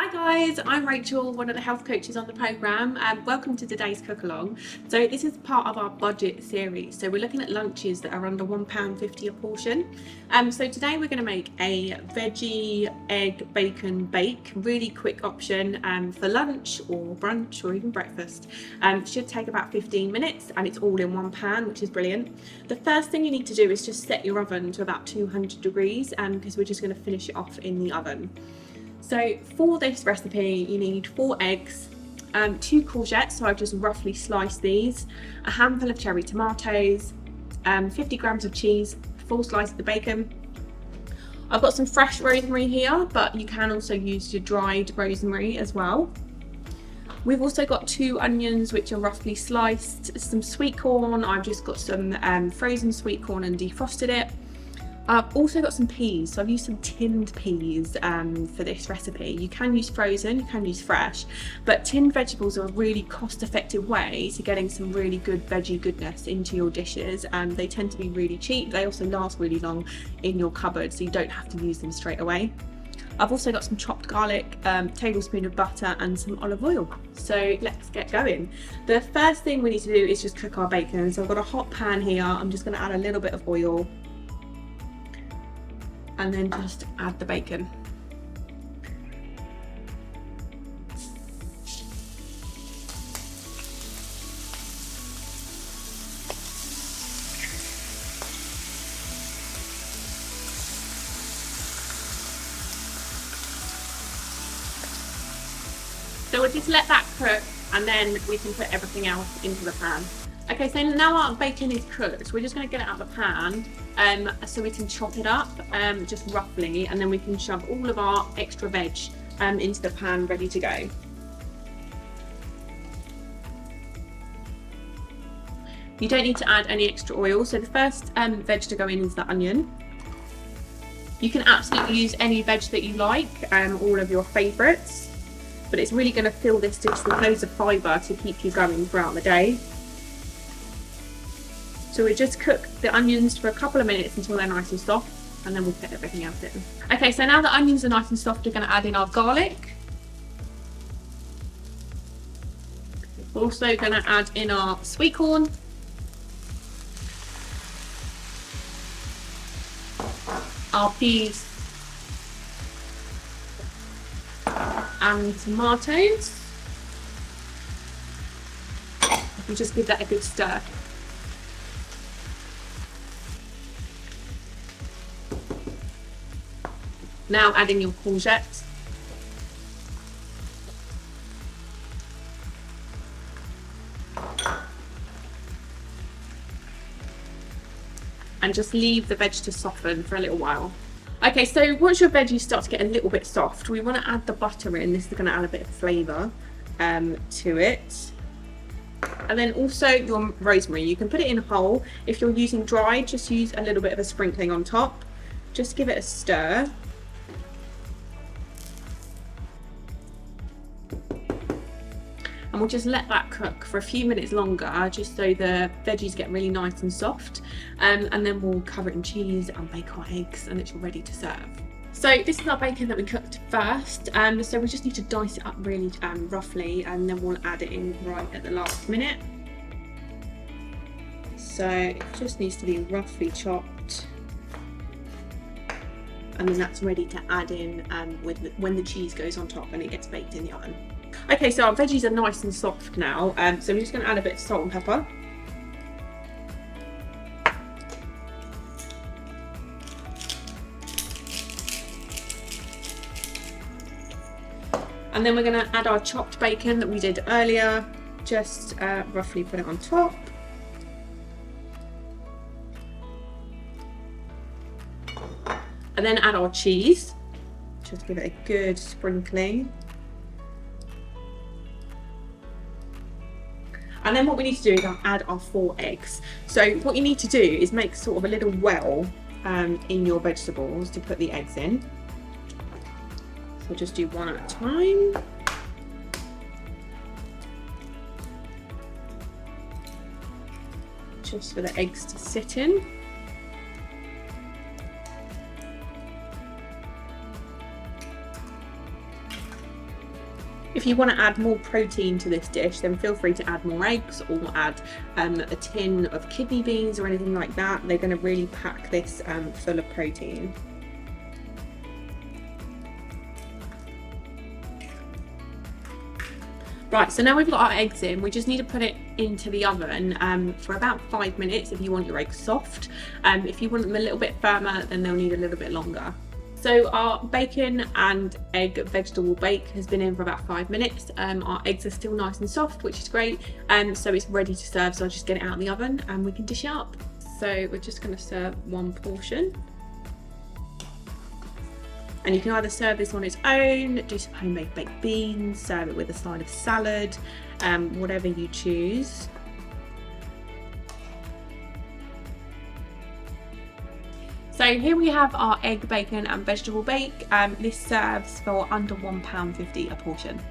Hi guys, I'm Rachel, one of the health coaches on the programme, and welcome to today's cook along. So this is part of our budget series. So we're looking at lunches that are under £1.50 a portion. So today we're going to make a veggie egg bacon bake, really quick option for lunch or brunch or even breakfast. Should take about 15 minutes and it's all in one pan, which is brilliant. The first thing you need to do is just set your oven to about 200 degrees because we're just going to finish it off in the oven. So for this recipe you need 4 eggs, 2 courgettes, so I've just roughly sliced these, a handful of cherry tomatoes, 50 grams of cheese, 4 slices of the bacon. I've got some fresh rosemary here, but you can also use your dried rosemary as well. We've also got 2 onions which are roughly sliced, some sweet corn. I've just got some frozen sweet corn and defrosted it. I've also got some peas, so I've used some tinned peas for this recipe. You can use frozen, you can use fresh, but tinned vegetables are a really cost-effective way to getting some really good veggie goodness into your dishes, and they tend to be really cheap. They also last really long in your cupboard, so you don't have to use them straight away. I've also got some chopped garlic, tablespoon of butter and some olive oil. So let's get going. The first thing we need to do is just cook our bacon. So I've got a hot pan here. I'm just going to add a little bit of oil and then just add the bacon. So we'll just let that cook and then we can put everything else into the pan. Okay, so now our bacon is cooked, we're just going to get it out of the pan so we can chop it up just roughly, and then we can shove all of our extra veg into the pan ready to go. You don't need to add any extra oil, so the first veg to go in is the onion. You can absolutely use any veg that you like, all of your favourites, but it's really going to fill this dish with loads of fibre to keep you going throughout the day. So we just cook the onions for a couple of minutes until they're nice and soft, and then we'll put everything else in. Okay, so now the onions are nice and soft, we're going to add in our garlic. We're also going to add in our sweet corn. Our peas. And tomatoes. We just give that a good stir. Now adding your courgettes. And just leave the veg to soften for a little while. Okay, so once your veggies start to get a little bit soft, we want to add the butter in. This is going to add a bit of flavour to it. And then also your rosemary. You can put it in whole. If you're using dried, just use a little bit of a sprinkling on top. Just give it a stir. And we'll just let that cook for a few minutes longer, just so the veggies get really nice and soft, and then we'll cover it in cheese and bake our eggs and it's ready to serve. So this is our bacon that we cooked first, so we just need to dice it up really roughly, and then we'll add it in right at the last minute. So it just needs to be roughly chopped, and then that's ready to add in when the cheese goes on top and it gets baked in the oven. Okay, so our veggies are nice and soft now, so we're just going to add a bit of salt and pepper. And then we're going to add our chopped bacon that we did earlier, just roughly put it on top. And then add our cheese, just give it a good sprinkling. And then what we need to do is add our 4 eggs. So what you need to do is make sort of a little well in your vegetables to put the eggs in. So just do one at a time. Just for the eggs to sit in. If you want to add more protein to this dish, then feel free to add more eggs or add a tin of kidney beans or anything like that. They're going to really pack this full of protein. Right, so now we've got our eggs in, we just need to put it into the oven for about 5 minutes if you want your eggs soft. If you want them a little bit firmer, then they'll need a little bit longer. So our bacon and egg vegetable bake has been in for about 5 minutes. Our eggs are still nice and soft, which is great. So it's ready to serve, so I'll just get it out of the oven and we can dish it up. So we're just going to serve one portion. And you can either serve this on its own, do some homemade baked beans, serve it with a side of salad, whatever you choose. So here we have our egg, bacon and vegetable bake. This serves for under £1.50 a portion.